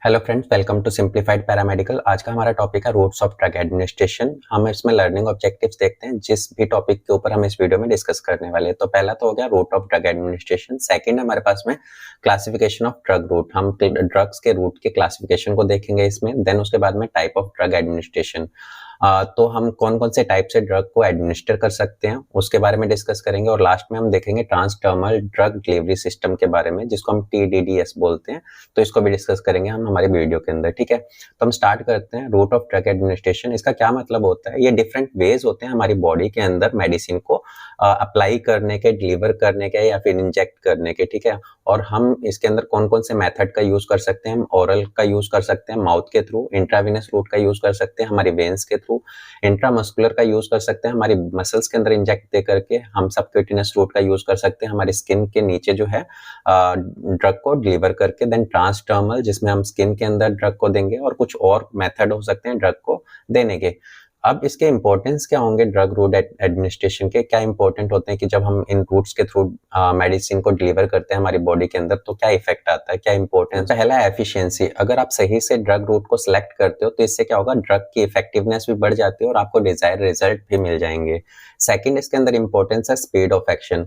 Hello friends, welcome to simplified paramedical. आज का हमारा टॉपिक है रूट्स ऑफ ड्रग एडमिनिस्ट्रेशन। हम इसमें लर्निंग ऑब्जेक्टिव्स देखते हैं जिस भी टॉपिक के ऊपर हम इस वीडियो में डिस्कस करने वाले हैं। तो पहला तो हो गया route of drug administration. Second हमारे पास में क्लासिफिकेशन ऑफ ड्रग रूट, हम ड्रग्स के रूट के क्लासिफिकेशन को देखेंगे इसमें। देन उसके बाद में टाइप ऑफ ड्रग एडमिनिस्ट्रेशन, तो हम कौन कौन से टाइप से ड्रग को एडमिनिस्टर कर सकते हैं उसके बारे में डिस्कस करेंगे। और लास्ट में हम देखेंगे ट्रांसडर्मल ड्रग डिलीवरी सिस्टम के बारे में, जिसको हम TDDS बोलते हैं। तो इसको भी डिस्कस करेंगे हम हमारे वीडियो के अंदर, ठीक है। तो हम स्टार्ट करते हैं। रूट ऑफ ड्रग एडमिनिस्ट्रेशन, इसका क्या मतलब होता है? ये डिफरेंट वेज होते हैं हमारी बॉडी के अंदर मेडिसिन को अप्लाई करने के, डिलीवर करने के या फिर इंजेक्ट करने के, ठीक है। और हम इसके अंदर कौन कौन से मेथड का यूज कर सकते हैं? हम ओरल का यूज कर सकते हैं माउथ के थ्रू, इंट्रावेनस रूट का यूज कर सकते हैं हमारी वेन्स के थ्रू, इंट्रामस्कुलर का यूज कर सकते हैं हमारी मसल्स के अंदर इंजेक्ट दे करके, हम सबक्यूटेनियस रूट का यूज कर सकते हैं हमारी स्किन के नीचे जो है ड्रग को डिलीवर करके। देन ट्रांसडर्मल, जिसमें हम स्किन के अंदर ड्रग को देंगे, और कुछ और मेथड हो सकते हैं ड्रग को देने के। अब इसके इंपॉर्टेंस क्या होंगे? ड्रग रूट एडमिनिस्ट्रेशन के क्या इंपॉर्टेंट होते हैं कि जब हम इन रूट्स के थ्रू मेडिसिन को डिलीवर करते हैं हमारी बॉडी के अंदर, तो क्या इफेक्ट आता है, क्या इंपॉर्टेंस? पहला है एफिशिएंसी। अगर आप सही से ड्रग रूट को सिलेक्ट करते हो तो इससे क्या होगा? ड्रग की इफेक्टिवनेस भी बढ़ जाती है और आपको डिजायर्ड रिजल्ट भी मिल जाएंगे। सेकंड, इसके अंदर इंपॉर्टेंस है स्पीड ऑफ एक्शन।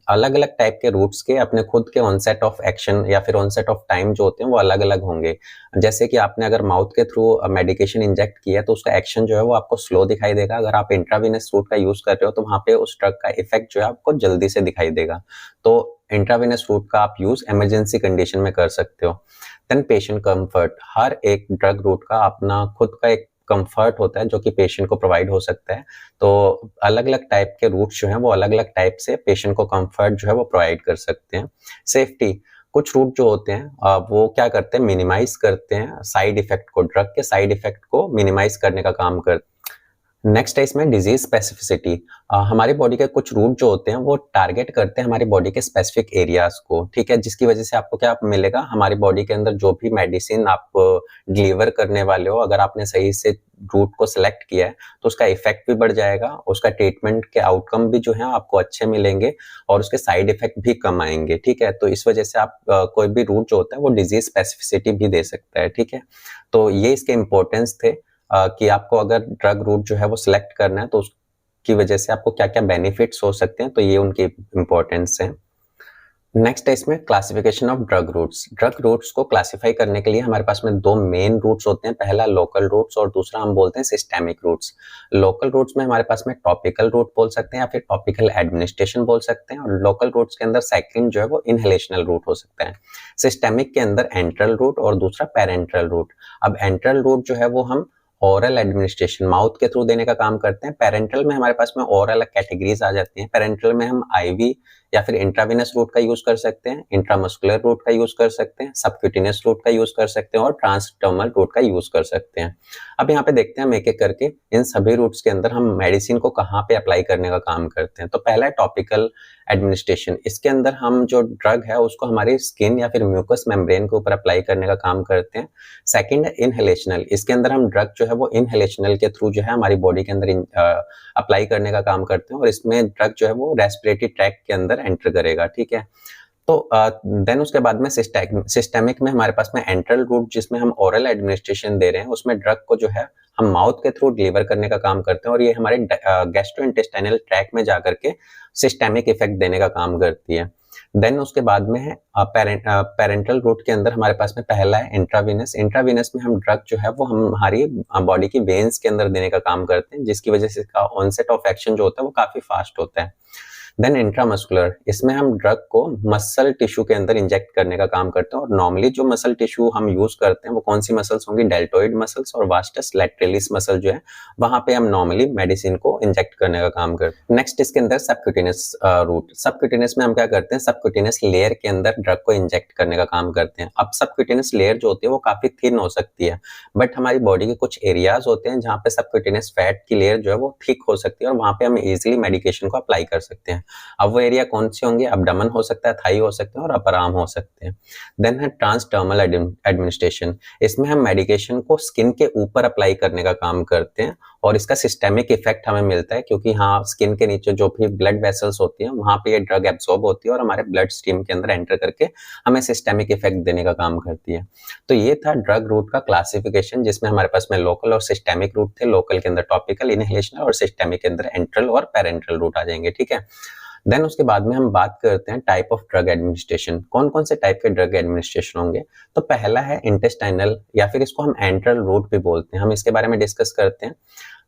अलग अलग टाइप के रूट्स के अपने खुद के ऑनसेट ऑफ एक्शन या फिर ऑनसेट ऑफ टाइम जो होते हैं वो अलग अलग होंगे। जैसे कि आपने अगर माउथ के थ्रू मेडिकेशन इंजेक्ट किया तो उसका एक्शन जो है वो आपको स्लो दिखाई देगा। अगर आप इंट्रावेनस रूट का यूज कर रहे हो तो वहां पे उस ड्रग का इफेक्ट जो है आपको जल्दी से दिखाई देगा। तो इंट्रावेनस रूट का आप यूज इमरजेंसी कंडीशन में कर सकते हो। देन पेशेंट कंफर्ट, हर एक ड्रग रूट का अपना खुद का एक कंफर्ट होता है जो कि पेशेंट को प्रोवाइड हो सकता है। तो अलग अलग टाइप के रूट्स जो हैं वो अलग अलग टाइप से पेशेंट को कंफर्ट जो है वो प्रोवाइड कर सकते हैं। सेफ्टी, कुछ रूट जो होते हैं वो क्या करते हैं? मिनिमाइज करते हैं साइड इफेक्ट को, ड्रग के साइड इफेक्ट को मिनिमाइज करने का काम करते हैं। नेक्स्ट है इसमें डिजीज स्पेसिफिसिटी। हमारी बॉडी के कुछ रूट जो होते हैं वो टारगेट करते हैं हमारी बॉडी के स्पेसिफिक एरियाज को, ठीक है, जिसकी वजह से आपको क्या मिलेगा? हमारी बॉडी के अंदर जो भी मेडिसिन आप डिलीवर करने वाले हो, अगर आपने सही से रूट को सिलेक्ट किया है तो उसका इफेक्ट भी बढ़ जाएगा, उसका ट्रीटमेंट के आउटकम भी जो है आपको अच्छे मिलेंगे और उसके साइड इफेक्ट भी कम आएंगे, ठीक है। तो इस वजह से आप कोई भी रूट जो होता है वो डिजीज स्पेसिफिसिटी भी दे सकता है, ठीक है। तो ये इसके इंपॉर्टेंस थे कि आपको अगर ड्रग रूट जो है वो सिलेक्ट करना है तो उसकी वजह से आपको क्या क्या बेनिफिट्स हो सकते हैं, तो ये उनकी इंपॉर्टेंस है। नेक्स्ट है इसमें classification of drug routes. Drug routes को क्लासिफाई करने के लिए हमारे पास में दो मेन रूट्स होते हैं। पहला लोकल रूट्स और दूसरा हम बोलते हैं सिस्टेमिक रूट्स। लोकल रूट्स में हमारे पास में टॉपिकल रूट बोल सकते हैं या फिर टॉपिकल एडमिनिस्ट्रेशन बोल सकते हैं, और लोकल रूट्स के अंदर सेकंड जो है वो इनहेलेशनल रूट हो सकता है। सिस्टेमिक के अंदर एंट्रल रूट और दूसरा पेरेंट्रल रूट। अब एंट्रल रूट जो है वो हम ओरल एडमिनिस्ट्रेशन माउथ के थ्रू देने का काम करते हैं। पेरेंट्रल में हमारे पास में और अलग कैटेगरीज आ जाती हैं। पेरेंट्रल में हम आईवी या फिर इंट्रावेनस रूट का यूज कर सकते हैं, इंट्रामस्कुलर रूट का यूज कर सकते हैं, सबक्यूटेनियस रूट का यूज कर सकते हैं और ट्रांसडर्मल रूट का यूज कर सकते हैं। अब यहाँ पे देखते हैं हम एक एक करके इन सभी रूट्स के अंदर हम मेडिसिन को कहाँ पे अप्लाई करने का काम करते हैं। तो पहला है टॉपिकल एडमिनिस्ट्रेशन। इसके अंदर हम जो ड्रग है उसको हमारी स्किन या फिर म्यूकस मेम्ब्रेन के ऊपर अप्लाई करने का काम करते हैं। सेकंड है इनहेलेशनल। इसके अंदर हम ड्रग जो है वो इनहेलेशनल के थ्रू जो है हमारी बॉडी के अंदर अप्लाई करने का काम करते हैं, और इसमें ड्रग जो है वो रेस्पिरेटरी ट्रैक्ट के अंदर एंटर करेगा, ठीक है। तो देन उसके बाद में सिस्टेमिक में हमारे पास में एंट्रल रूट, जिसमें हम ओरल एडमिनिस्ट्रेशन दे रहे हैं, उसमें ड्रग को जो है हम माउथ के थ्रू डिलीवर करने का काम करते हैं, और ये हमारे गैस्ट्रोइंटेस्टाइनल ट्रैक्ट में जाकर के सिस्टेमिक इफेक्ट देने का काम करती है। देन उसके बाद में है पेरेंट्रल रूट के अंदर हमारे पास में पहला है इंट्रावेनस। इंट्रावेनस में हम ड्रग जो है वो हम हमारी बॉडी की वेन्स के अंदर देने का काम करते हैं, जिसकी वजह से इसका ऑनसेट ऑफ एक्शन जो होता है वो काफी फास्ट होता है। देन इंट्रामस्कुलर, इसमें हम ड्रग को मसल टिश्यू के अंदर इंजेक्ट करने का काम करते हैं, और नॉर्मली जो मसल टिश्यू हम यूज करते हैं वो कौन सी मसल्स होंगी? डेल्टोइड मसल्स और वास्टस लैटरलिस मसल जो है वहां पे हम नॉर्मली मेडिसिन को इंजेक्ट करने का काम करते हैं। नेक्स्ट इसके अंदर सबक्यूटेनियस रूट। सबक्यूटेनियस में हम क्या करते हैं? सबक्यूटेनियस लेयर के अंदर ड्रग को इंजेक्ट करने का काम करते हैं। अब सबक्यूटेनियस लेयर जो होती है वो काफी थिन हो सकती है, बट हमारी बॉडी के कुछ एरियाज होते हैं जहाँ पे सबक्यूटेनियस फैट की लेयर जो है वो थिक हो सकती है, और वहां पे हम इजिली मेडिकेशन को अप्लाई कर सकते हैं। अब वो एरिया कौन से होंगे? अब्डोमेन हो सकता है, थाई हो सकते हैं और अपर आर्म हो सकते हैं। देन है ट्रांसडर्मल एडमिनिस्ट्रेशन। इसमें हम मेडिकेशन को स्किन के ऊपर अप्लाई करने का काम करते हैं, और इसका सिस्टेमिक इफेक्ट हमें मिलता है क्योंकि हाँ स्किन के नीचे जो भी ब्लड वेसल्स होती हैं वहाँ पे ये ड्रग एब्सॉर्ब होती है और हमारे ब्लड स्ट्रीम के अंदर एंटर करके हमें सिस्टेमिक इफेक्ट देने का काम करती है। तो ये था ड्रग रूट का क्लासिफिकेशन, जिसमें हमारे पास में लोकल और सिस्टेमिक रूट थे। लोकल के अंदर टॉपिकल, इनहेलेशनल, और सिस्टेमिक के अंदर एंट्रल और पेरेंट्रल रूट आ जाएंगे, ठीक है। देन उसके बाद में हम बात करते हैं टाइप ऑफ ड्रग एडमिनिस्ट्रेशन। कौन कौन से टाइप के ड्रग एडमिनिस्ट्रेशन होंगे। तो पहला है इंटेस्टाइनल, या फिर इसको हम एंट्रल रूट भी बोलते हैं। हम इसके बारे में डिस्कस करते हैं।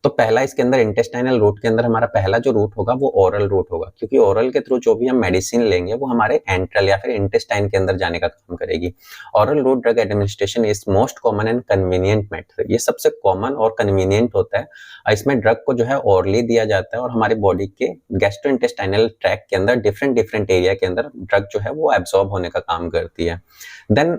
तो पहला इसके अंदर इंटेस्टाइनल रूट के अंदर हमारा पहला जो रूट होगा वो ओरल रूट होगा, क्योंकि ओरल के थ्रू जो भी हम मेडिसिन लेंगे वो हमारे एंट्रल या फिर इंटेस्टाइन के अंदर जाने का काम करेगी। Oral route drug administration is most common and convenient method. ये सबसे कॉमन और कन्वीनियंट होता है। इसमें ड्रग को जो है ओरली दिया जाता है और हमारी बॉडी के गैस्ट्रोइंटेस्टाइनल ट्रैक्ट के अंदर डिफरेंट एरिया के अंदर ड्रग जो है वो एब्सॉर्ब होने का काम करती है। देन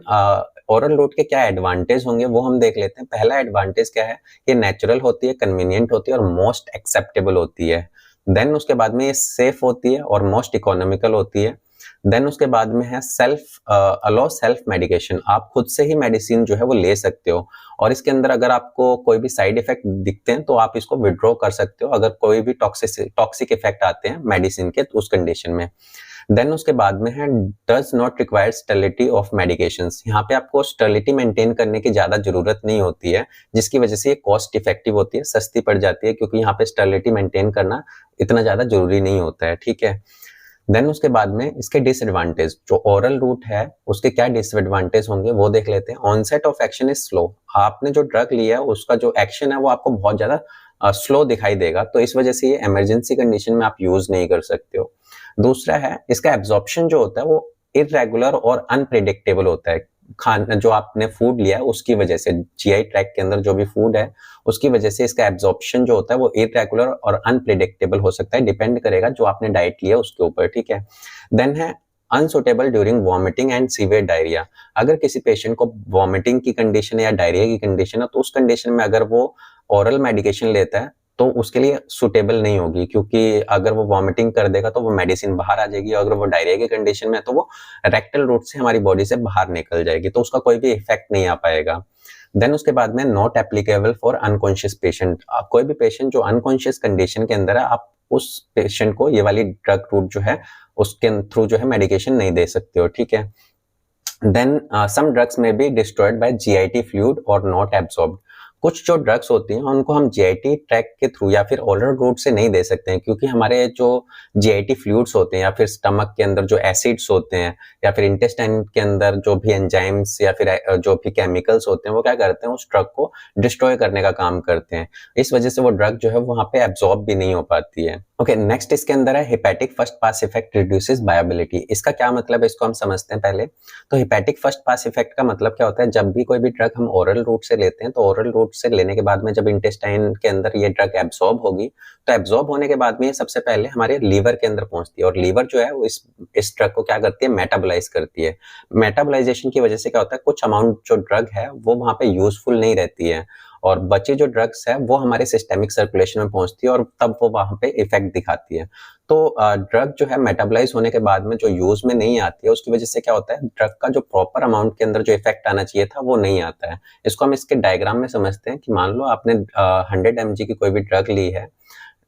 ओरल रूट के क्या एडवांटेज होंगे वो हम देख लेते हैं। पहला एडवांटेज क्या है, ये नेचुरल होती है, कन्वीनियंट होती है और मोस्ट एक्सेप्टेबल होती है। देन उसके बाद में ये सेफ होती है और मोस्ट इकोनॉमिकल होती है। देन उसके बाद में है अलो सेल्फ मेडिकेशन। आप खुद से ही मेडिसिन जो है वो ले सकते हो और इसके अंदर अगर आपको कोई भी साइड इफेक्ट दिखते हैं तो आप इसको विड्रॉ कर सकते हो अगर कोई भी टॉक्सिक इफेक्ट आते हैं मेडिसिन के उस कंडीशन में। देन उसके बाद में है does not require sterility of medications. यहाँ पे आपको स्टेरिलिटी मेंटेन करने की ज्यादा जरूरत नहीं होती है, जिसकी वजह से ये कॉस्ट इफेक्टिव होती है, सस्ती पड़ जाती है, क्योंकि यहाँ पे स्टेरिलिटी मेंटेन करना इतना ज्यादा जरूरी नहीं होता है, ठीक है। देन उसके बाद में इसके डिसएडवांटेज, जो ओरल रूट है उसके क्या डिसएडवांटेज होंगे वो देख लेते हैं। Onset of action is slow. आपने जो ड्रग लिया है उसका जो एक्शन है वो आपको बहुत ज्यादा स्लो दिखाई देगा, तो इस वजह से ये इमरजेंसी कंडीशन में आप यूज नहीं कर सकते हो। दूसरा है इसका एब्जॉर्प्शन जो होता है वो इररेगुलर और अनप्रेडिक्टेबल होता है। खाना जो आपने फूड लिया है उसकी वजह से, जीआई ट्रैक्ट के अंदर जो भी फूड है उसकी वजह से इसका एब्जॉर्प्शन जो होता है वो इररेगुलर और अनप्रेडिक्टेबल हो सकता है, डिपेंड करेगा जो आपने डाइट लिया उसके ऊपर, ठीक है। देन है unsuitable during vomiting and severe diarrhoea. अगर किसी पेशेंट को वॉमिटिंग की कंडीशन है या डायरिया की कंडीशन है तो उस कंडीशन में अगर वो ओरल मेडिकेशन लेता है तो उसके लिए सुटेबल नहीं होगी, क्योंकि अगर वो वॉमिटिंग कर देगा तो वो मेडिसिन बाहर आ जाएगी, और अगर वो डायरिया की कंडीशन में है तो वो रेक्टल रूट से हमारी बॉडी से बाहर निकल जाएगी, तो उसका कोई भी इफेक्ट नहीं आ पाएगा। देन उसके बाद में not applicable for unconscious patient. कोई भी पेशेंट जो अनकॉन्शियस कंडीशन के अंदर है, आप उस पेशेंट को ये वाली ड्रग रूट जो है उसके थ्रू जो है मेडिकेशन नहीं दे सकते हो, ठीक है। देन सम ड्रग्स में be destroyed by GIT fluid और नॉट एब्सॉर्ब्ड। कुछ जो ड्रग्स होती हैं उनको हम जीआईटी ट्रैक के थ्रू या फिर ओरल रूट से नहीं दे सकते हैं, क्योंकि हमारे जो जीआईटी फ्लूइड्स होते हैं या फिर स्टमक के अंदर जो एसिड्स होते हैं या फिर इंटेस्टाइन के अंदर जो भी एंजाइम्स या फिर जो भी केमिकल्स होते हैं वो क्या करते हैं, उस ड्रग को डिस्ट्रॉय करने का काम करते हैं। इस वजह से वो ड्रग जो है वहां पे एब्जॉर्ब भी नहीं हो पाती है। ओके, नेक्स्ट इसके अंदर है hepatic first pass effect reduces बायोबिलिटी। इसका क्या मतलब है इसको हम समझते हैं पहले। तो हेपेटिक फर्स्ट पास इफेक्ट का मतलब क्या होता है, जब भी कोई भी ड्रग हम ओरल रूट से लेते हैं तो ओरल रूट से लेने के बाद में जब इंटेस्टाइन के अंदर ये ड्रग एब्जॉर्ब होगी तो एब्जॉर्ब होने के बाद में ये सबसे पहले हमारे लीवर के अंदर पहुंचती है, और लीवर जो है वो इस ड्रग को क्या करती है, मेटाबोलाइज करती है। मेटाबोलाइजेशन की वजह से क्या होता है, कुछ अमाउंट जो ड्रग है वो वहां पे यूजफुल नहीं रहती है और बची जो ड्रग्स है वो हमारे सिस्टेमिक सर्कुलेशन में पहुंचती है और तब वो वहां पे इफेक्ट दिखाती है। तो ड्रग जो है मेटाबोलाइज होने के बाद में जो यूज में नहीं आती है उसकी वजह से क्या होता है, ड्रग का जो प्रॉपर अमाउंट के अंदर जो इफेक्ट आना चाहिए था वो नहीं आता है। इसको हम इसके डायग्राम में समझते हैं कि मान लो आपने 100 mg की कोई भी ड्रग ली है।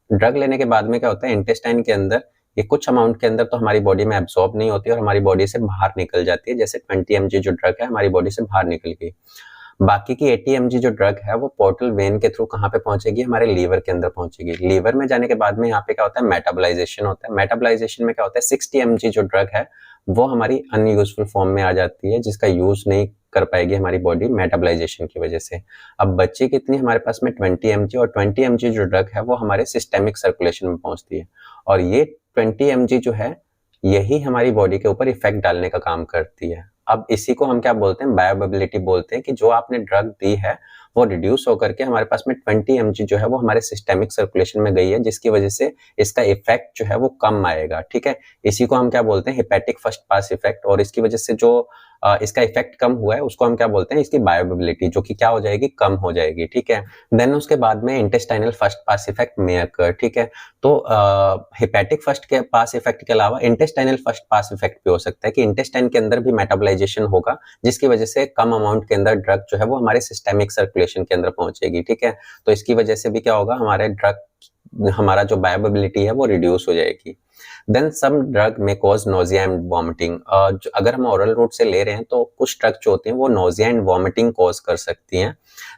ड्रग लेने के बाद में क्या होता है, इंटेस्टाइन के अंदर ये कुछ अमाउंट के अंदर तो हमारी बॉडी में एब्सॉर्ब नहीं होती और हमारी बॉडी से बाहर निकल जाती है। जैसे 20 mg जो ड्रग है हमारी बॉडी से बाहर निकल गई, बाकी की 80 mg जो ड्रग है वो पोर्टल वेन के थ्रू कहाँ पे पहुंचेगी, हमारे लीवर के अंदर पहुंचेगी। लीवर में जाने के बाद में यहाँ पे क्या होता है, मेटाबोलाइजेशन होता है। मेटाबोलाइजेशन में क्या होता है, 60 mg जो ड्रग है वो हमारी अनयूजफुल फॉर्म में आ जाती है, जिसका यूज नहीं कर पाएगी हमारी बॉडी मेटाबोलाइजेशन की वजह से। अब बच्ची कितनी हमारे पास में 20 mg, और 20 mg जो ड्रग है वो हमारे सिस्टेमिक सर्कुलेशन में पहुंचती है, और ये 20 mg जो है यही हमारी बॉडी के ऊपर इफेक्ट डालने का काम करती है। अब इसी को हम क्या बोलते हैं, बायोअवेलेबिलिटी बोलते हैं, कि जो आपने ड्रग दी है वो रिड्यूस होकर के हमारे पास में 20 mg जो है वो हमारे सिस्टेमिक सर्कुलेशन में गई है, जिसकी वजह से इसका इफेक्ट जो है वो कम आएगा, ठीक है। इसी को हम क्या बोलते हैं, हेपेटिक फर्स्ट पास इफेक्ट, और इसकी वजह से जो इसका इफेक्ट कम हुआ है उसको हम क्या बोलते हैं, इसकी बायोअवेलेबिलिटी, जो कि क्या हो जाएगी, कम हो जाएगी, ठीक है। देन उसके बाद में इंटेस्टाइनल फर्स्ट पास इफेक्ट मे अकर, ठीक है। तो हेपेटिक फर्स्ट के पास इफेक्ट के अलावा इंटेस्टाइनल फर्स्ट पास इफेक्ट भी हो सकता है कि इंटेस्टाइन के अंदर भी मेटाबोलाइजेशन होगा, जिसकी वजह से कम अमाउंट के अंदर ड्रग जो है वो हमारे सिस्टेमिक सर्कुलेशन सर्कुलेशन के अंदर पहुंचेगी, ठीक है। तो इसकी वजह से भी क्या होगा, हमारा जो बायोअवेलेबिलिटी है वो रिड्यूस हो जाएगी। देन सम ड्रग में कॉज नोजिया एंड वॉमिटिंग। अगर हम ओरल रूट से ले रहे हैं तो कुछ ड्रग जो होती हैं वो नोजिया एंड वॉमिटिंग कॉज कर सकती हैं।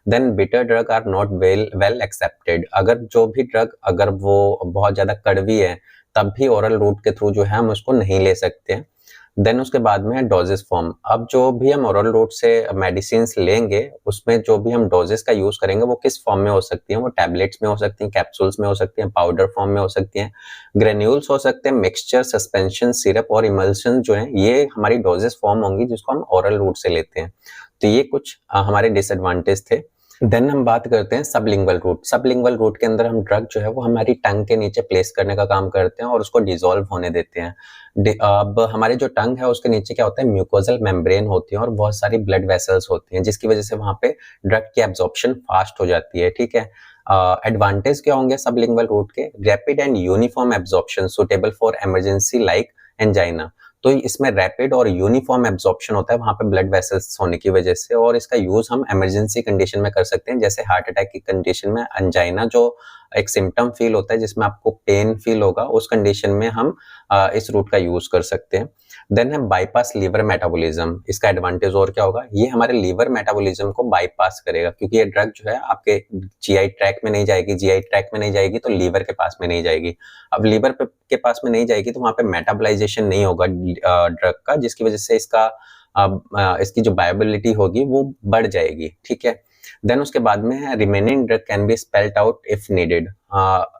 Then bitter drug are not well accepted. अगर वो बहुत ज्यादा कड़वी है तब भी ओरल रूट के थ्रू जो है हम उसको नहीं ले सकते हैं। देन उसके बाद में है डोजेस फॉर्म। अब जो भी हम ओरल रूट से मेडिसिन लेंगे उसमें जो भी हम डोजेस का यूज करेंगे वो किस फॉर्म में हो सकती हैं, वो टैबलेट्स में हो सकती हैं, कैप्सूल्स में हो सकती हैं, पाउडर फॉर्म में हो सकती हैं, ग्रेन्यूल्स हो सकते हैं, मिक्सचर, सस्पेंशन, सिरप और इमल्शन जो है ये हमारी डोजेस फॉर्म होंगी जिसको हम ओरल रूट से लेते हैं। तो ये कुछ हमारे डिसएडवांटेज थे। देन हम बात करते हैं सबलिंगुअल रूट। सबलिंगुअल रूट के अंदर हम ड्रग जो है वो हमारी टंग के नीचे प्लेस करने का काम करते हैं और उसको डिसॉल्व होने देते हैं। अब हमारे जो टंग है उसके नीचे क्या होता है, म्यूकोजल मेम्ब्रेन होती है और बहुत सारी ब्लड वेसल्स होती हैं जिसकी वजह से वहां पे ड्रग की एब्जॉर्प्शन फास्ट हो जाती है, ठीक है। एडवांटेज क्या होंगे सबलिंगुअल रूट के, rapid and uniform absorption suitable for emergency like angina. तो इसमें रैपिड और यूनिफॉर्म एब्जॉर्प्शन होता है वहां पे ब्लड वेसल्स होने की वजह से, और इसका यूज हम इमरजेंसी कंडीशन में कर सकते हैं, जैसे हार्ट अटैक की कंडीशन में एंजाइना जो एक सिम्टम फील होता है जिसमें आपको पेन फील होगा, उस कंडीशन में हम इस रूट का यूज कर सकते हैं। देन है बाईपास लीवर मेटाबॉलिज्म। इसका एडवांटेज और क्या होगा, ये हमारे लीवर मेटाबॉलिज्म को बाईपास करेगा क्योंकि ये ड्रग जो है आपके जीआई ट्रैक में नहीं जाएगी, जीआई ट्रैक में नहीं जाएगी तो लीवर के पास में नहीं जाएगी। अब लीवर के पास में नहीं जाएगी तो वहां पे मेटाबॉलाइजेशन नहीं होगा ड्रग का, जिसकी वजह से इसकी जो बायोअवेलेबिलिटी होगी वो बढ़ जाएगी, ठीक है। देन उसके बाद में है remaining drug can be spelled out if needed.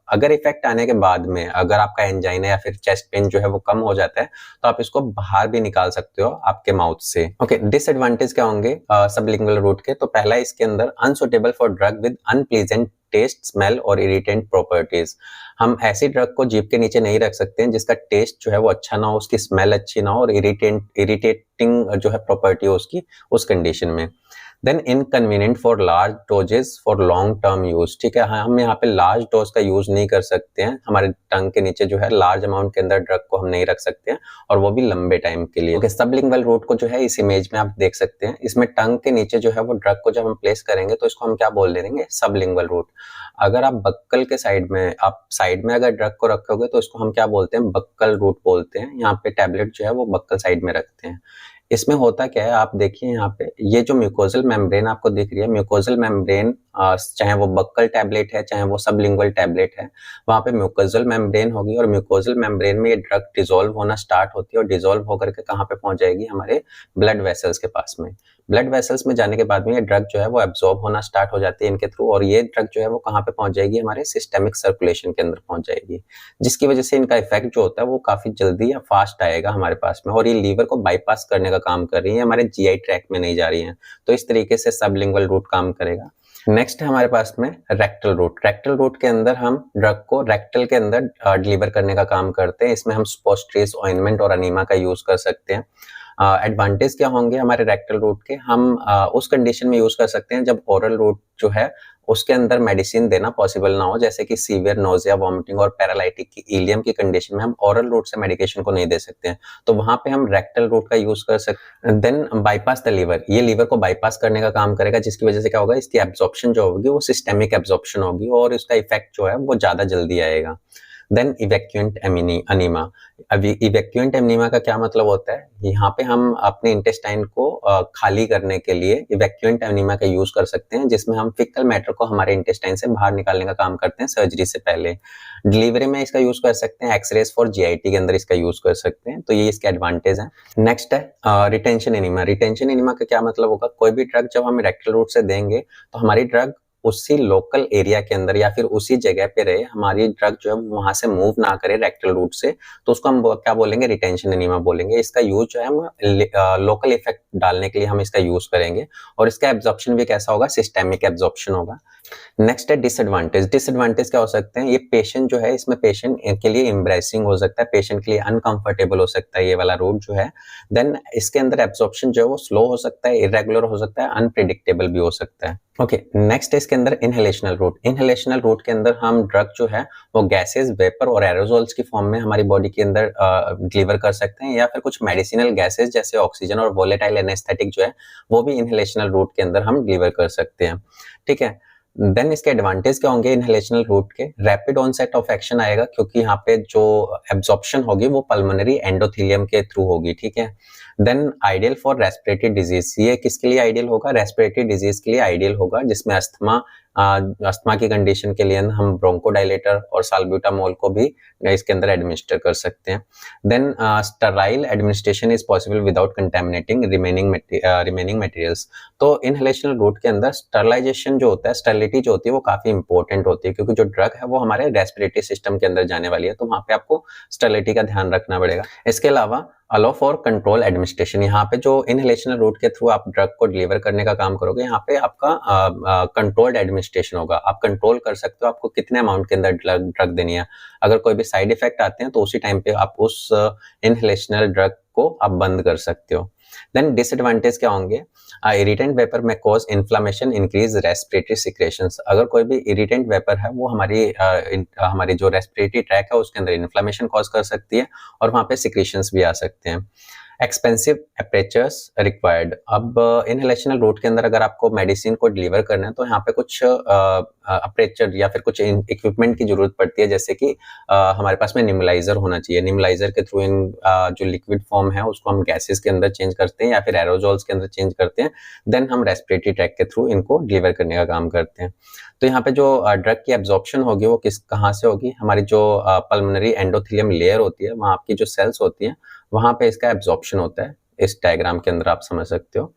अगर इफेक्ट आने के बाद में अगर आपका एंजाइना या फिर चेस्ट पेन जो है वो कम हो जाता है तो आप इसको बाहर भी निकाल सकते हो आपके माउथ से। ओके, डिसएडवांटेज क्या होंगे सबलिंगुअल रूट के, तो पहला इसके अंदर unsuitable for drug with unpleasant taste, smell और इरिटेंट प्रॉपर्टीज। हम ऐसी ड्रग को जीभ के नीचे नहीं रख सकते हैं जिसका टेस्ट जो है वो अच्छा ना हो, उसकी स्मेल अच्छी ना हो और इरिटेटिंग जो है प्रॉपर्टी हो उसकी, उस कंडीशन में। Then inconvenient for large doses for long term use, ठीक है। हम यहाँ पे लार्ज डोज का यूज नहीं कर सकते हैं, हमारे टंग के नीचे जो है लार्ज अमाउंट के अंदर ड्रग को हम नहीं रख सकते हैं और वो भी लंबे टाइम के लिए। सबलिंगुअल रूट को जो है इस इमेज में आप देख सकते हैं, इसमें टंग के नीचे जो है वो ड्रग को जब हम प्लेस करेंगे तो इसको हम क्या बोल देंगे, सबलिंगुअल रूट। अगर आप बक्कल के साइड में अगर ड्रग को रखोगे तो इसको हम क्या बोलते हैं, बक्कल रूट बोलते हैं। यहाँ पे टैबलेट जो है वो बक्कल साइड में रखते हैं। इसमें होता क्या है, आप देखिए यहाँ पे ये जो म्यूकोजल मेम्ब्रेन आपको दिख रही है, म्यूकोजल मेम्ब्रेन चाहे वो बक्कल टैबलेट है चाहे वो सबलिंगुअल टैबलेट है, वहां पे म्यूकोजल मेम्ब्रेन होगी और म्यूकोजल मेम्ब्रेन में ये ड्रग डिसॉल्व होना स्टार्ट होती है और डिसॉल्व होकर के कहाँ पे पहुंच जाएगी, हमारे ब्लड वेसल्स के पास में। ब्लड वेसल्स में जाने के बाद में ये ड्रग जो है वो एब्जॉर्ब होना स्टार्ट हो जाती है इनके थ्रू, और ये ड्रग जो है वो कहाँ पे पहुंच जाएगी, हमारे सिस्टेमिक सर्कुलेशन के अंदर पहुंच जाएगी, जिसकी वजह से इनका इफेक्ट जो होता है वो काफी जल्दी या फास्ट आएगा हमारे पास में, और ये लीवर को बाईपास करने का काम कर रही है, हमारे जीआई ट्रैक में नहीं जा रही है। तो इस तरीके से सबलिंगुअल रूट काम करेगा। नेक्स्ट है हमारे पास में रेक्टल रूट। रेक्टल रूट के अंदर हम ड्रग को रेक्टल के अंदर डिलीवर करने का काम करते हैं। इसमें हम स्पोस्ट्रेस, ऑइंटमेंट और अनीमा का यूज कर सकते हैं। एडवांटेज क्या होंगे हमारे रेक्टल रूट के, हम उस कंडीशन में यूज कर सकते हैं जब ओरल रूट जो है उसके अंदर मेडिसिन देना पॉसिबल ना हो, जैसे कि सीवियर नोजिया, वॉमिटिंग और पैरालाइटिक की इलियम की कंडीशन में हम ओरल रूट से मेडिकेशन को नहीं दे सकते हैं, तो वहां पे हम रेक्टल रूट का यूज कर सकते हैं। देन बाईपास द लीवर, ये लीवर को बाईपास करने का काम करेगा, जिसकी वजह से क्या होगा, इसकी एब्जॉर्प्शन जो होगी वो सिस्टेमिक एब्जॉर्प्शन होगी और इसका इफेक्ट जो है वो ज्यादा जल्दी आएगा। Then evacuant enema. अब इवैक्यूएंट अनीमा का क्या मतलब होता है, यहाँ पे हम अपने इंटेस्टाइन को खाली करने के लिए इवैक्यूएंट अनीमा का यूज कर सकते हैं, जिसमें हम फीकल मैटर को हमारे इंटेस्टाइन से बाहर निकालने का काम करते हैं सर्जरी से पहले। डिलीवरी में इसका यूज कर सकते हैं, एक्सरेज फॉर जीआईटी के अंदर इसका यूज कर सकते हैं, तो ये इसके एडवांटेज है। नेक्स्ट है रिटेंशन एनीमा। रिटेंशन एनीमा का क्या मतलब होगा, कोई भी ड्रग जब हम रेक्टल रूट से देंगे तो हमारी ड्रग उसी लोकल एरिया के अंदर या फिर उसी जगह पे रहे, हमारी ड्रग जो है वहां से मूव ना करे रेक्टल रूट से, तो उसको हम क्या बोलेंगे, रिटेंशन एनीमा बोलेंगे। इसका यूज जो है हम लोकल इफेक्ट डालने के लिए हम इसका यूज करेंगे और इसका एब्जॉर्प्शन भी कैसा होगा, सिस्टेमिक एब्जॉर्प्शन होगा। नेक्स्ट है डिसएडवांटेज। डिसएडवांटेज क्या हो सकते हैं, ये पेशेंट जो है, इसमें पेशेंट के लिए एम्ब्रेसिंग हो सकता है, पेशेंट के लिए अनकंफर्टेबल हो सकता है ये वाला रूट जो है। देन इसके अंदर एब्जॉर्प्शन जो है वो स्लो हो सकता है, इरेगुलर हो सकता है, अनप्रिडिक्टेबल भी हो सकता है। ओके, नेक्स्ट इसके अंदर इनहेलेशनल रूट। इनहेलेशनल रूट के अंदर हम ड्रग जो है वो गैसेस, वेपर और एरोजोल्स की फॉर्म में हमारी बॉडी के अंदर डिलीवर कर सकते हैं, या फिर कुछ मेडिसिनल गैसेस जैसे ऑक्सीजन और वोलेटाइल एनेस्थेटिक जो है वो भी इनहेलेशनल रूट के अंदर हम डिलीवर कर सकते हैं। ठीक है, देन इसके एडवांटेज क्या होंगे इनहेलेशनल रूट के? रैपिड ऑनसेट ऑफ एक्शन आएगा, क्योंकि यहाँ पे जो एब्जॉर्प्शन होगी वो पल्मोनरी एंडोथेलियम के थ्रू होगी। ठीक है, then ideal for respiratory disease. ये किसके लिए आइडियल होगा? रेस्पिरेटरी डिजीज के लिए आइडियल होगा, जिसमें अस्थमा की कंडीशन के लिए हम ब्रोंकोडायलेटर और साल्ब्यूटामोल को भी इसके अंदर एडमिनिस्टर कर सकते हैं। Then sterile administration is possible without contaminating remaining materials. तो इनहेलेशनल रूट के अंदर स्टरलाइजेशन जो होता है, स्टरलिटी जो होती है वो काफी इंपॉर्टेंट होती है, क्योंकि जो ड्रग है वो हमारे रेस्पिरेटरी सिस्टम के अंदर जाने वाली है, तो वहां पे आपको स्टरलिटी का ध्यान रखना पड़ेगा। इसके अलावा अलो फॉर कंट्रोल एडमिनिस्ट्रेशन। यहाँ पे जो इनहेलेशनल रूट के थ्रू आप ड्रग को डिलीवर करने का काम करोगे, यहाँ पे आपका कंट्रोल्ड एडमिनिस्ट्रेशन होगा। आप कंट्रोल कर सकते हो आपको कितने अमाउंट के अंदर ड्रग देनी है। अगर कोई भी साइड इफेक्ट आते हैं तो उसी टाइम पे आप उस इनहेलेशनल ड्रग को आप बंद कर सकते हो। देन डिसएडवांटेज क्या होंगे? इरिटेंट वेपर में cause inflammation, increase respiratory secretions. अगर कोई भी इरिटेंट वेपर है वो हमारी जो रेस्पिरेटरी ट्रैक है उसके अंदर इन्फ्लामेशन कॉज कर सकती है, और वहां पे सिक्रेशंस भी आ सकते हैं। Expensive apertures required. अब इनहेलेशनल रूट के अंदर अगर आपको मेडिसिन को डिलीवर करना है तो यहाँ पे कुछ अपर्चर या फिर कुछ इक्विपमेंट की जरूरत पड़ती है, जैसे कि हमारे पास में निम्बलाइजर होना चाहिए। निम्बलाइजर के थ्रू जो लिक्विड फॉर्म है उसको हम गैसेस के अंदर चेंज करते हैं या फिर एरोजोल्स के अंदर चेंज करते हैं, देन हम रेस्पिरेटरी ट्रैक के थ्रू इनको डिलीवर करने का काम करते हैं। तो यहाँ पे जो ड्रग की एब्जॉर्प्शन होगी वो कहाँ से होगी? हमारी जो पल्मोनरी एंडोथेलियम लेयर होती है वहाँ आपकी जो सेल्स होती हैं वहां पे इसका एब्जॉर्प्शन होता है। इस डायग्राम के अंदर आप समझ सकते हो।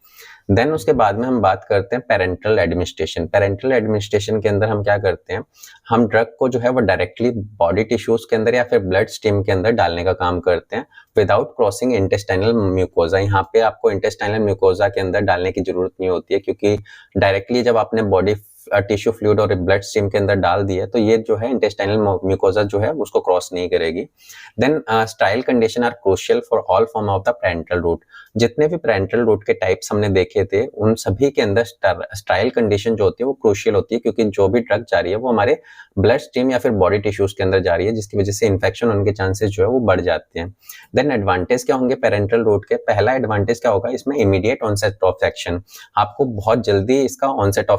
देन उसके बाद में हम बात करते हैं पेरेंटल एडमिनिस्ट्रेशन। पेरेंटल एडमिनिस्ट्रेशन के अंदर हम क्या करते हैं? हम ड्रग को जो है वो डायरेक्टली बॉडी टिश्यूज के अंदर या फिर ब्लड स्ट्रीम के अंदर डालने का काम करते हैं, विदाउट क्रॉसिंग इंटेस्टाइनल म्यूकोजा। यहाँ पे आपको इंटेस्टाइनल म्यूकोजा के अंदर डालने की जरूरत नहीं होती है, क्योंकि डायरेक्टली जब आपने बॉडी टिश्यू फ्लूइड और ब्लड स्ट्रीम के अंदर डाल दिए तो ये जो है इंटेस्टाइनल म्यूकोजा जो है उसको क्रॉस नहीं करेगी। Then sterile condition are crucial for all form of the parental route. जितने भी पेरेंटल रूट के टाइप्स हमने देखे थे उन सभी के अंदर स्टाइल कंडीशन जो होती है वो क्रूशियल होती है, क्योंकि जो भी ड्रग जा रही है वो हमारे ब्लड स्ट्रीम या फिर बॉडी टिश्यूज के अंदर जा रही है, जिसकी वजह से इन्फेक्शन होने के चांसेस जो है वो बढ़ जाते हैं। देन एडवांटेज क्या होंगे पेरेंटल रूट के? पहला एडवांटेज क्या होगा? इसमें इमीडिएट ऑनसेट ऑफ एक्शन। आपको बहुत जल्दी इसका ऑनसेट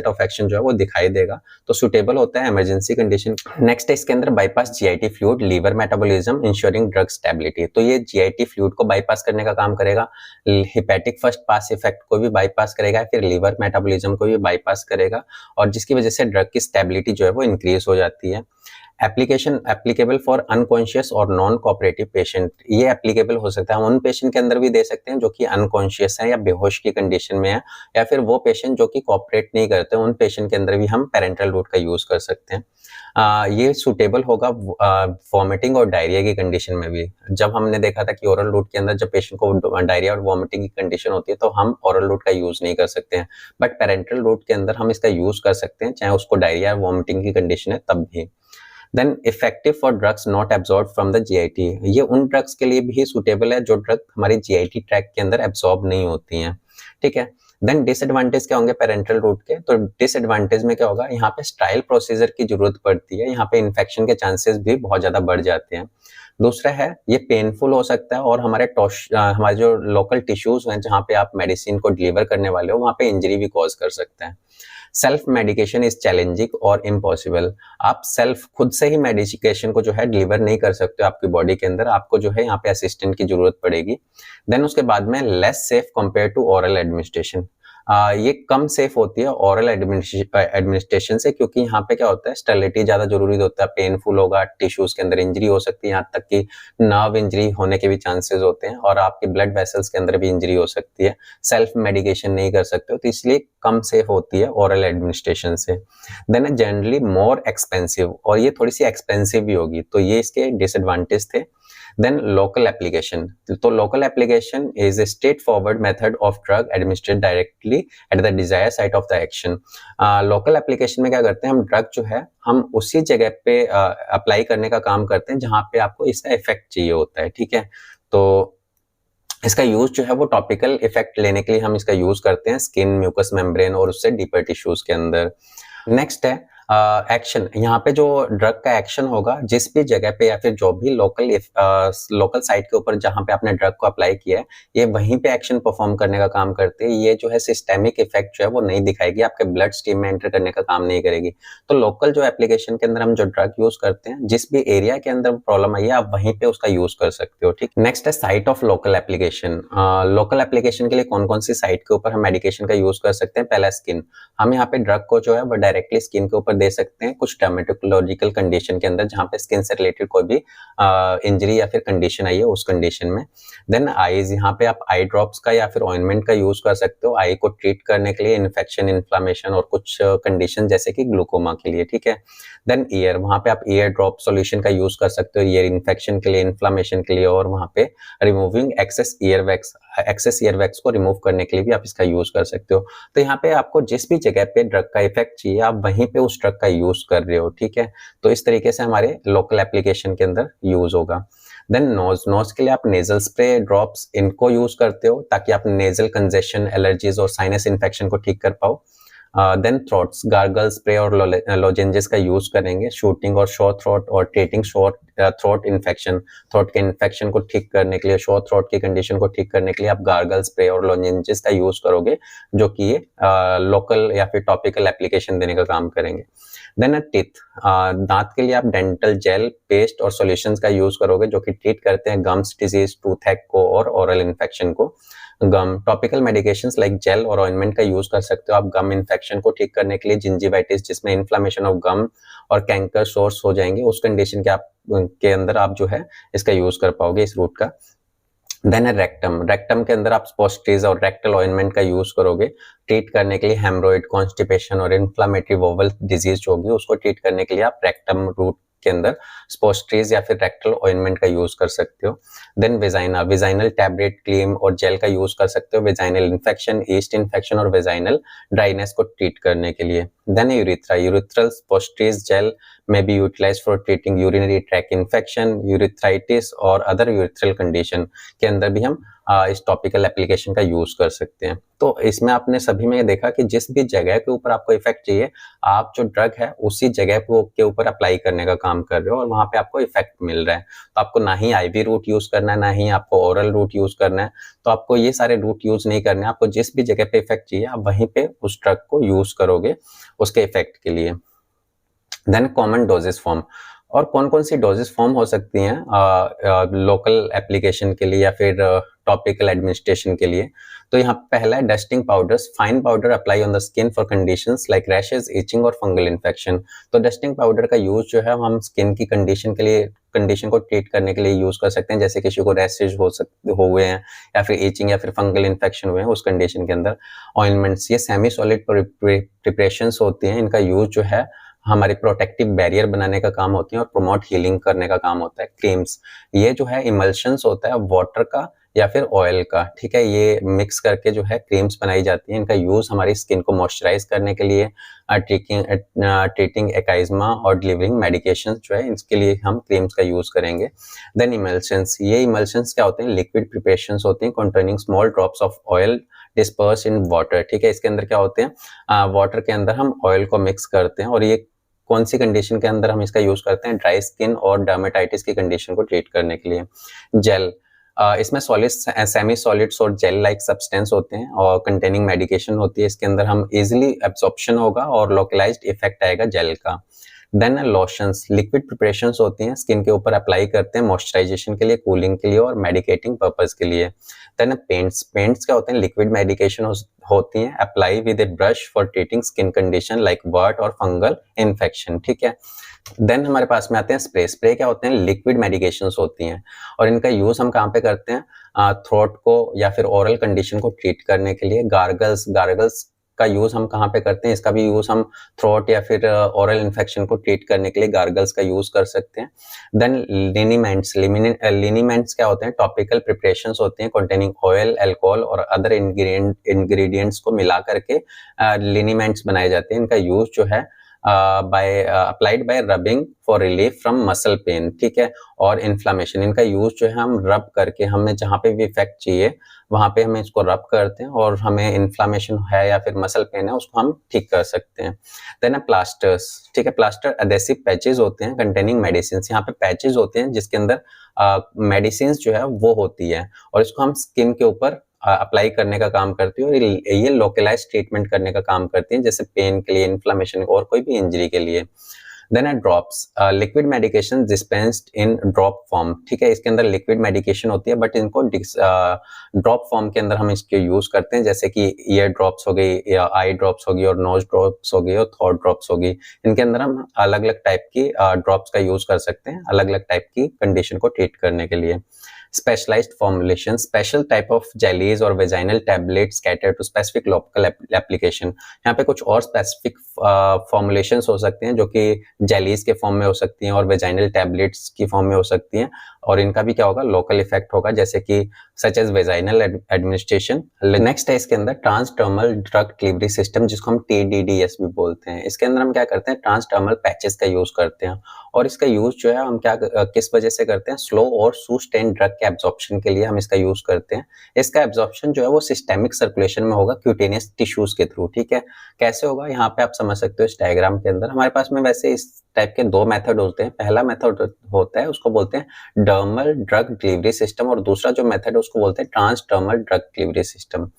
ऑफ एक्शन जो है वो दिखाई देगा, तो सुटेबल होता है इमरजेंसी कंडीशन। नेक्स्ट है इसके अंदर bypass GIT fluid, liver metabolism, ensuring drug stability. तो ये जीआईटी फ्लूइड को बाईपास करने का काम करेगा, हिपैटिक फर्स्ट पास इफेक्ट को भी बाईपास करेगा, फिर लीवर मेटाबॉलिज्म को भी बाईपास करेगा, और जिसकी वजह से ड्रग की स्टेबिलिटी जो है वो इंक्रीज हो जाती है। एप्लीकेशन एप्लीकेबल फॉर अनकॉन्शियस और नॉन कोऑपरेटिव पेशेंट। ये एप्लीकेबल हो सकता है, हम उन पेशेंट के अंदर भी दे सकते हैं जो कि अनकॉन्शियस है या बेहोश की कंडीशन में है, या फिर वो पेशेंट जो कि कोऑपरेट नहीं करते, उन पेशेंट के अंदर भी हम पेरेंटल रूट का यूज कर सकते हैं। ये सुटेबल होगा वॉमिटिंग और डायरिया की कंडीशन में भी। जब हमने देखा था कि ओरल रूट के अंदर जब पेशेंट को डायरिया और वॉमिटिंग की कंडीशन होती है तो हम ओरल रूट का यूज नहीं कर सकते हैं, बट पेरेंटल रूट के अंदर हम इसका यूज कर सकते हैं, चाहे उसको डायरिया या वॉमिटिंग की कंडीशन है तब भी। Then effective for drugs not absorb from the GIT. ये उन ड्रग्स के लिए भी सुटेबल है जो ड्रग हमारी जीआईटी ट्रैक के अंदर एब्जॉर्ब नहीं होती हैं। ठीक है, देन डिसएडवांटेज क्या होंगे पेरेंटल रूट के? तो डिसएडवांटेज में क्या होगा? यहाँ पे स्टाइल प्रोसीजर की जरूरत पड़ती है, यहाँ पे इन्फेक्शन के चांसेस भी बहुत ज्यादा बढ़ जाते हैं। दूसरा है ये पेनफुल हो सकता है, और हमारे जो लोकल टिश्यूज हैं जहाँ पे आप मेडिसिन को डिलीवर करने वाले हो वहाँ पे इंजरी भी कॉज कर सकता है। सेल्फ मेडिकेशन इज चैलेंजिंग और इम्पॉसिबल। आप सेल्फ खुद से ही मेडिकेशन को जो है डिलीवर नहीं कर सकते आपकी बॉडी के अंदर, आपको जो है यहाँ पे असिस्टेंट की जरूरत पड़ेगी। देन उसके बाद में less safe compare to oral administration. ये कम सेफ होती है ओरल एडमिनिस्ट्रेशन से, क्योंकि यहाँ पे क्या होता है स्टेरिलिटी ज्यादा जरूरी होता है, पेनफुल होगा, टिश्यूज के अंदर इंजरी हो सकती है, यहाँ तक कि नर्व इंजरी होने के भी चांसेस होते हैं, और आपके ब्लड वेसल्स के अंदर भी इंजरी हो सकती है। सेल्फ मेडिकेशन नहीं कर सकते हो, तो इसलिए कम सेफ होती है ओरल एडमिनिस्ट्रेशन से। देन जनरली मोर एक्सपेंसिव, और ये थोड़ी सी एक्सपेंसिव भी होगी, तो ये इसके डिसएडवांटेज थे। Then local application. तो local application is a straightforward method of drug administered directly at the desired site of the action. Local application में क्या करते हैं हम? ड्रग जो है हम उसी जगह पे अप्लाई करने का काम करते हैं जहाँ पे आपको इसका इफेक्ट चाहिए होता है। ठीक है, तो इसका यूज जो है वो टॉपिकल इफेक्ट लेने के लिए हम इसका यूज करते हैं स्किन, म्यूकस मेम्ब्रेन और उससे डीपर टिश्यूज के अंदर। नेक्स्ट है एक्शन। यहाँ पे जो ड्रग का एक्शन होगा जिस भी जगह पे या फिर जो भी लोकल साइट के ऊपर जहाँ पे आपने ड्रग को अप्लाई किया है, ये वहीं पे एक्शन परफॉर्म करने का काम करते हैं। ये जो है सिस्टेमिक इफेक्ट जो है वो नहीं दिखाएगी, आपके ब्लड स्ट्रीम में एंटर करने का काम नहीं करेगी। तो लोकल जो एप्लीकेशन के अंदर हम जो ड्रग यूज करते हैं, जिस भी एरिया के अंदर प्रॉब्लम आई है आप वहीं पे उसका यूज कर सकते हो। ठीक, नेक्स्ट है site of local application. Local application के लिए कौन कौन सी साइट के ऊपर हम मेडिकेशन का यूज कर सकते हैं? पहला स्किन। हम यहाँ पे ड्रग को जो है वो डायरेक्टली स्किन के ऊपर दे सकते हैं कुछ डर्मेटोलॉजिकल कंडीशन के अंदर, जहाँ पे स्किन से रिलेटेड कोई भी इंजरी या फिर कंडीशन आई है उस कंडीशन में। देन आईज, यहाँ पे आप आई ड्रॉप्स का या फिर ऑइंटमेंट का यूज कर सकते हो आई को ट्रीट करने के लिए, इन्फेक्शन, इन्फ्लामेशन और कुछ कंडीशन जैसे कि ग्लूकोमा के लिए। ठीक है। देन ईयर, वहाँ पे आप ईयर ड्रॉप सॉल्यूशन का यूज कर सकते हो ईयर इन्फेक्शन के लिए, इन्फ्लामेशन के लिए, और वहाँ पे रिमूविंग एक्सेस ईयर वैक्स को रिमूव करने के लिए भी आप इसका यूज कर सकते हो। तो यहाँ पे आपको जिस भी जगह पे ड्रग का इफेक्ट चाहिए आप वहीं पे उस ड्रग का यूज कर रहे हो। ठीक है। तो इस तरीके से हमारे लोकल एप्लीकेशन के अंदर यूज होगा। देन नोज के लिए आप नेजल स्प्रे ड्रॉप्स इनको यूज करते हो ताकि आप नेजल कंजेशन, एलर्जीज और साइनस इन्फेक्शन को ठीक कर पाओ। देन थ्रोट्स, गार्गल स्प्रे और लोजेंजेस का यूज करेंगे शूटिंग और शॉर्ट थ्रोट और treating short throat infection. Throat के इन्फेक्शन को ठीक करने के लिए, शॉर्ट थ्रोट की कंडीशन को ठीक करने के लिए आप गार्गल स्प्रे और लोजेंजेस का यूज करोगे, जो कि ये लोकल या फिर टॉपिकल एप्लीकेशन देने का काम करेंगे। देन टीथ, दांत के लिए आप डेंटल जेल, पेस्ट और सॉल्यूशंस का यूज करोगे जो कि ट्रीट करते हैं गम्स डिजीज, टूथएक को और ओरल इन्फेक्शन को। गम, टॉपिकल मेडिकेशंस लाइक जेल और ऑइंटमेंट का यूज कर सकते हो आप गम इन्फेक्शन को ठीक करने के लिए। जिंजिवाइटिस, जिसमें इन्फ्लामेशन ऑफ गम और कैंकर सोर्स हो जाएंगे, उस कंडीशन के अंदर आप जो है इसका यूज कर पाओगे इस रूट का। देन रेक्टम के अंदर आप स्पोस्ट्रीज और रेक्टल ऑइंटमेंट का यूज करोगे ट्रीट करने के लिए हेमरोइड, कॉन्स्टिपेशन और इन्फ्लामेटरी वोवल डिजीज जो होगी उसको ट्रीट करने के लिए आप रेक्टम रूट के अंदर स्पोस्ट्रीज या फिर रेक्टल ऑइंटमेंट का यूज कर सकते हो। देन विजाइनल टैबलेट, क्रीम और जेल का यूज कर सकते हो विजाइनल इन्फेक्शन, ईस्ट इन्फेक्शन और विजाइनल ड्राइनेस को ट्रीट करने के लिए। Then urethral suppositories gel may be utilized for treating urinary tract infection, urethritis और other urethral condition के अंदर भी हम इस टॉपिकल एप्लीकेशन का यूज कर सकते हैं। तो इसमें आपने सभी में देखा कि जिस भी जगह के ऊपर आपको इफेक्ट चाहिए, आप जो ड्रग है उसी जगह के ऊपर अप्लाई करने का काम कर रहे हो और वहां पे आपको इफेक्ट मिल रहा है। तो आपको ना ही आईवी रूट यूज करना है, ना ही आपको ओरल रूट यूज करना है। तो आपको ये सारे रूट यूज नहीं करने, आपको जिस भी जगह पे इफेक्ट चाहिए आप वहीं पे उस ड्रग को यूज करोगे उसके इफेक्ट के लिए। देन कॉमन डोजेस फॉर्म, और कौन कौन सी डोजेस फॉर्म हो सकती हैं लोकल एप्लीकेशन के लिए या फिर टॉपिकल एडमिनिस्ट्रेशन के लिए। तो यहाँ पहला है dusting powders, fine powder apply on the skin for conditions like rashes, itching और फंगल इन्फेक्शन। तो डस्टिंग पाउडर का यूज जो है हम स्किन की कंडीशन को ट्रीट करने के लिए यूज कर सकते हैं, जैसे किसी को रैशेज हो हुए हैं या फिर इचिंग या फिर फंगल इन्फेक्शन हुए हैं उस कंडीशन के अंदर। ऑइंटमेंट्स, ये सेमी सॉलिड प्रिपरेशंस होती हैं, इनका यूज जो है हमारी प्रोटेक्टिव बैरियर बनाने का काम होती है और प्रमोट हीलिंग करने का काम होता है। क्रीम्स, ये जो है इमल्शंस होता है वाटर का या फिर ऑयल का, ठीक है, ये मिक्स करके जो है क्रीम्स बनाई जाती हैं। इनका यूज हमारी स्किन को मॉइस्चराइज करने के लिए, ट्रीटिंग एक्जिमा और डिलीवरिंग मेडिकेशंस जो है इसके लिए हम क्रीम्स का यूज करेंगे। देन इमल्शंस, ये इमल्शंस क्या होते हैं? लिक्विड प्रिपरेशंस होती हैं containing small drops of oil disperse in water. ठीक है, इसके अंदर क्या होते हैं? वाटर के अंदर हम ऑयल को मिक्स करते हैं और ये कौन सी कंडीशन के अंदर हम इसका यूज करते हैं? ड्राई स्किन और डर्मेटाइटिस की कंडीशन को ट्रीट करने के लिए। जेल, इसमें सॉलिड, सेमी सॉलिड्स और जेल लाइक सब्सटेंस होते हैं और कंटेनिंग मेडिकेशन होती है। इसके अंदर हम इजिली एब्जॉर्प्शन होगा और लोकलाइज्ड इफेक्ट आएगा जेल का। देन लोशंस, लिक्विड प्रिपरेशंस होती हैं, स्किन के ऊपर अप्लाई करते हैं मॉइस्चराइजेशन के लिए, कूलिंग के लिए और मेडिकेटिंग पर्पस के लिए। देन पेंट्स क्या होते हैं? लिक्विड मेडिकेशन होती हैं, apply with a brush for treating skin condition like burnt और फंगल इन्फेक्शन। ठीक है। देन हमारे पास में आते हैं स्प्रे क्या होते हैं? लिक्विड मेडिकेशंस होती हैं और इनका यूज हम कहाँ पे करते हैं? थ्रोट को या फिर ओरल कंडीशन को ट्रीट करने के लिए। गार्गल्स का यूज हम कहाँ पे करते हैं? इसका भी यूज हम थ्रोट या फिर ओरल इन्फेक्शन को ट्रीट करने के लिए गार्गल्स का यूज कर सकते हैं। देन लिनीमेंट्स क्या होते हैं? टॉपिकल प्रिपरेशंस होते हैं कंटेनिंग ऑयल, अल्कोहल और अदर इंग्रेडिएंट्स को मिला करके लिनीमेंट्स बनाए जाते हैं। इनका यूज जो है by applied by rubbing for relief from muscle pain, ठीक है, और इन्फ्लामेशन। इनका यूज जो है हम रब करके, हमें जहाँ पे भी इफेक्ट चाहिए वहाँ पे हमें इसको रब करते हैं और हमें इन्फ्लामेशन है या फिर मसल पेन है उसको हम ठीक कर सकते हैं। देन है प्लास्टर्स, ठीक है, प्लास्टर एडेसिव पैचेज होते हैं कंटेनिंग मेडिसिन। यहाँ पे पैचेज होते हैं जिसके अंदर मेडिसिन जो है वो होती है और इसको हम स्किन के ऊपर अप्लाई करने का काम करती है और ये लोकलाइज ट्रीटमेंट करने का काम करती है, जैसे पेन के लिए, इन्फ्लामेशन और कोई भी इंजरी के लिए। देन है ड्रॉप्स, लिक्विड मेडिकेशन डिस्पेंस्ड इन ड्रॉप फॉर्म, ठीक है, इसके अंदर लिक्विड मेडिकेशन होती है बट इनको ड्रॉप फॉर्म के अंदर हम इसके यूज करते हैं, जैसे कि ईयर ड्रॉप्स हो गई या आई ड्रॉप्स होगी और नोज ड्रॉप्स हो गई और थ्रोट ड्रॉप्स होगी। इनके अंदर हम अलग अलग टाइप की ड्रॉप्स का यूज कर सकते हैं अलग अलग टाइप की कंडीशन को ट्रीट करने के लिए। Specialized formulation, special type of jellies और vaginal tablets cater to specific local application। यहाँ पे कुछ और specific formulations हो सकते हैं जो कि jellies के फॉर्म में हो सकती हैं और vaginal tablets की फॉर्म में हो सकती हैं और इनका भी क्या होगा, लोकल इफेक्ट होगा, जैसे कि such as vaginal administration. Next है इसके अंदर ट्रांसडर्मल ड्रग डिलीवरी सिस्टम, जिसको हम TDDS भी बोलते हैं। इसके अंदर हम क्या करते हैं, ट्रांसडर्मल पैचेस का यूज करते हैं और इसका यूज जो है हम क्या किस वजह से करते हैं, स्लो और सुस्टेन ड्रग के एब्जॉर्प्शन के लिए हम इसका यूज करते हैं। इसका एब्जॉर्प्शन जो है वो सिस्टेमिक सर्कुलेशन में होगा क्यूटेनियस टिश्यूज के थ्रू, ठीक है। कैसे होगा, यहाँ पे आप समझ सकते हो इस डायग्राम के अंदर हमारे पास में वैसे इस टाइप के दो मेथड होते हैं। पहला मेथड होता है उसको बोलते हैं डर्मल ड्रग डिलीवरी सिस्टम और दूसरा जो मेथड है उसको बोलते हैं ट्रांसडर्मल ड्रग डिलीवरी सिस्टम।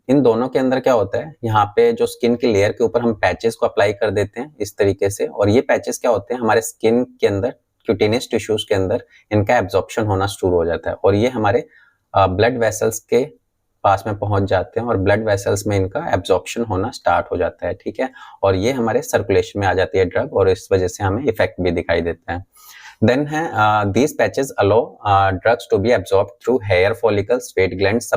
इन दोनों के अंदर क्या होता है, यहाँ पे जो स्किन की लेयर के ऊपर हम पैचेस को अप्लाई कर देते हैं इस तरीके से और ये पैचेस क्या होते हैं हमारे स्किन के अंदर क्यूटेनियस टिश्यूज के अंदर इनका एब्जॉर्प्शन होना शुरू हो जाता है और ये हमारे ब्लड वेसल्स के पास में पहुंच जाते हैं और ब्लड वेसल्स में इनका एब्जॉर्प्शन होना स्टार्ट हो जाता है, ठीक है, और ये हमारे सर्कुलेशन में आ जाती है ड्रग और इस वजह से हमें इफेक्ट भी दिखाई देता है। देन है these patches allow drugs to be absorbed through hair follicles, sweat glands,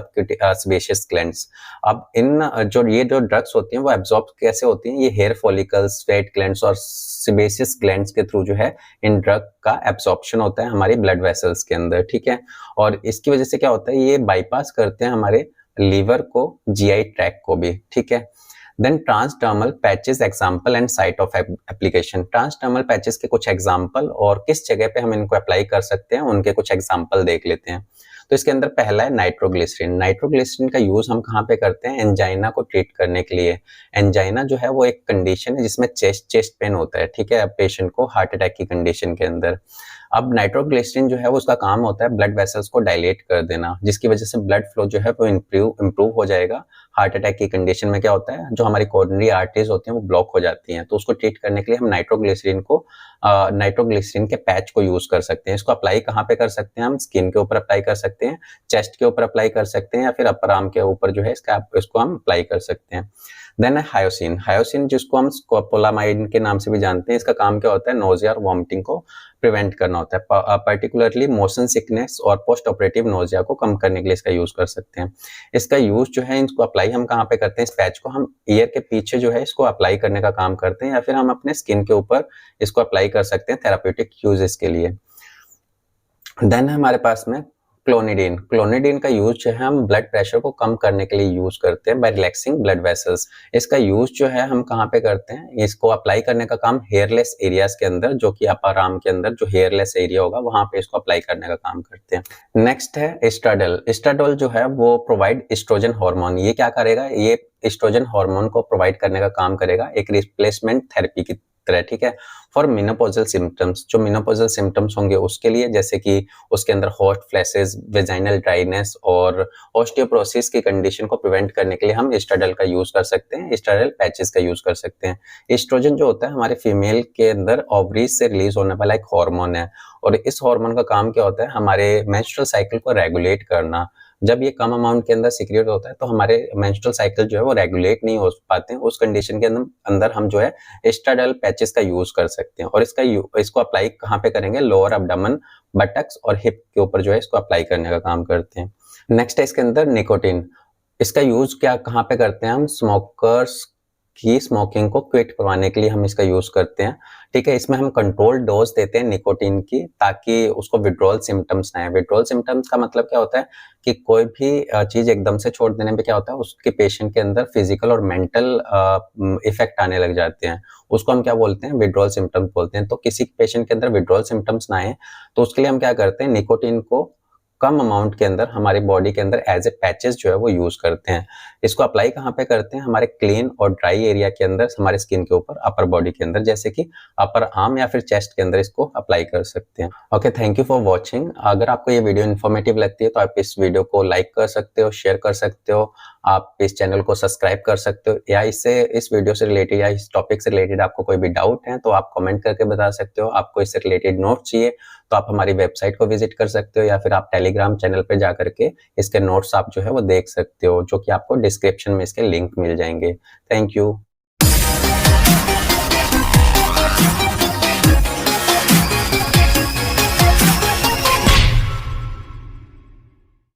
sebaceous glands। अब इन जो ड्रग्स होती हैं वो एब्जॉर्ब कैसे होती हैं, ये हेयर फॉलिकल्स, स्वेट ग्लैंड्स और सेबेशियस ग्लैंड्स के थ्रू जो है इन ड्रग का एब्जॉर्प्शन होता है हमारी ब्लड वेसल्स के अंदर, ठीक है, और इसकी वजह से क्या होता है, ये बाईपास करते हैं हमारे लीवर को, GI ट्रैक को भी, ठीक है। Then transdermal patches example and site of application. Transdermal patches के कुछ एग्जांपल और किस जगह पे हम इनको अप्लाई कर सकते हैं उनके कुछ एग्जांपल देख लेते हैं। तो इसके अंदर पहला है नाइट्रोग्लिसरीन। नाइट्रोग्लिसरीन का यूज हम कहाँ पे करते हैं, एंजाइना को ट्रीट करने के लिए। एंजाइना जो है वो एक कंडीशन है जिसमें चेस्ट पेन होता है, ठीक है, पेशेंट को हार्ट अटैक की कंडीशन के अंदर। अब नाइट्रोग्लिसरीन जो है वो उसका काम होता है ब्लड वेसल्स को डायलेट कर देना, जिसकी वजह से ब्लड फ्लो जो है वो इम्प्रूव हो जाएगा। हार्ट अटैक की कंडीशन में क्या होता है, जो हमारी कोरोनरी आर्टरीज होती हैं वो ब्लॉक हो जाती हैं, तो उसको ट्रीट करने के लिए हम नाइट्रोग्लिसरीन के पैच को यूज कर सकते हैं। इसको अप्लाई कहाँ पे कर सकते हैं, हम स्किन के ऊपर अप्लाई कर सकते हैं, चेस्ट के ऊपर अप्लाई कर सकते हैं या फिर अपर आर्म के ऊपर जो है इसको हम अप्लाई कर सकते हैं। देन है हायोसिन। हायोसिन जिसको हम स्कोपोलामाइड के नाम से भी जानते हैं, इसका काम क्या होता है, नोजिया और वॉमिटिंग को प्रिवेंट करना होता है, पर्टिकुलरली मोशन सिकनेस और पोस्ट ऑपरेटिव नोजिया को कम करने के लिए इसका यूज कर सकते हैं। इसका यूज जो है, इसको अप्लाई हम कहाँ पे करते हैं, इस पैच को हम ईयर के पीछे जो है इसको अप्लाई करने का काम करते हैं या फिर हम अपने स्किन के ऊपर इसको अप्लाई कर सकते हैं थेराप्यूटिक यूजेस के लिए। देन हमारे पास में क्लोनिडीन। क्लोनिडीन का यूज जो है हम ब्लड प्रेशर को कम करने के लिए यूज करते हैं बाय रिलैक्सिंग ब्लड वेसल्स। इसका यूज जो है हम कहाँ पे करते हैं, इसको अप्लाई करने का काम हेयरलेस एरियाज के अंदर, जो कि अपर आर्म के अंदर जो हेयरलेस एरिया होगा वहां पे इसको अप्लाई करने का काम करते हैं। नेक्स्ट है एस्ट्राडल। एस्ट्राडल जो है वो प्रोवाइड एस्ट्रोजन हार्मोन। ये क्या करेगा, ये एस्ट्रोजन हार्मोन को प्रोवाइड करने का काम करेगा एक रिप्लेसमेंट थेरेपी की तरह, ठीक है, फॉर मेनोपॉजल सिम्टम्स। जो मेनोपॉजल सिम्टम्स होंगे उसके लिए, जैसे कि उसके अंदर हॉट फ्लैशेस, वेजाइनल ड्राइनेस और ऑस्टियोपोरोसिस की कंडीशन को प्रिवेंट करने के लिए हम एस्ट्राडल का यूज कर सकते हैं, एस्ट्राडल पैचेस का यूज कर सकते हैं। एस्ट्रोजन जो होता है हमारे फीमेल के अंदर ओवरीज से रिलीज होने वाला एक हार्मोन है और इस हार्मोन का काम क्या होता है, हमारे मेंस्ट्रुअल साइकिल को रेगुलेट करना। जब ये कम अमाउंट के अंदर सीक्रेट होता है तो हमारे मेंस्ट्रुअल साइकिल जो है वो रेगुलेट नहीं हो पाते हैं, उस कंडीशन के अंदर हम जो है एस्ट्राडल पैचेस का यूज कर सकते हैं और इसको अप्लाई कहाँ पे करेंगे, लोअर एब्डोमेन, बटक्स और हिप के ऊपर जो है इसको अप्लाई करने का काम करते हैं। नेक्स्ट है इसके अंदर निकोटीन। इसका यूज कहाँ पे करते हैं हम, स्मोकर्स कि स्मोकिंग को क्विट करवाने के लिए हम इसका यूज़ करते हैं। ठीक है, इसमें हम कंट्रोल्ड डोज़ देते हैं निकोटीन की, ताकि उसको विथड्रॉल सिम्पटम्स ना आए। विथड्रॉल सिम्पटम्स का मतलब क्या होता है कि कोई भी चीज़ एकदम से छोड़ देने पे क्या होता है, उसके पेशेंट के अंदर फिजिकल और मेंटल इफेक्ट आने लग जाते हैं। उसको हम क्या बोलते हैं, विथड्रॉल सिम्पटम्स बोलते हैं। तो किसी पेशेंट के अंदर विथड्रॉल सिम्पटम्स ना आए, तो उसके लिए हम क्या करते हैं, निकोटीन को कम अमाउंट के अंदर हमारी बॉडी के अंदर एज ए पैचेस जो है वो यूज करते हैं। इसको अप्लाई कहाँ पे करते हैं, हमारे क्लीन और ड्राई एरिया के अंदर, हमारे स्किन के ऊपर, अपर बॉडी के अंदर, जैसे कि अपर आर्म या फिर चेस्ट के अंदर इसको अप्लाई कर सकते हैं। Okay, thank you for watching. अगर आपको ये वीडियो इन्फॉर्मेटिव लगती है तो आप इस वीडियो को लाइक कर सकते हो, शेयर कर सकते हो, आप इस चैनल को सब्सक्राइब कर सकते हो, या इस वीडियो से रिलेटेड या इस टॉपिक से रिलेटेड आपको कोई भी डाउट है तो आप कमेंट करके बता सकते हो। आपको इससे रिलेटेड नोट्स चाहिए तो आप हमारी वेबसाइट को विजिट कर सकते हो, या फिर आप टेलीग्राम चैनल पे जा करके इसके नोट्स आप जो है वो देख सकते हो, जो कि आपको डिस्क्रिप्शन में इसके लिंक मिल जाएंगे। Thank you.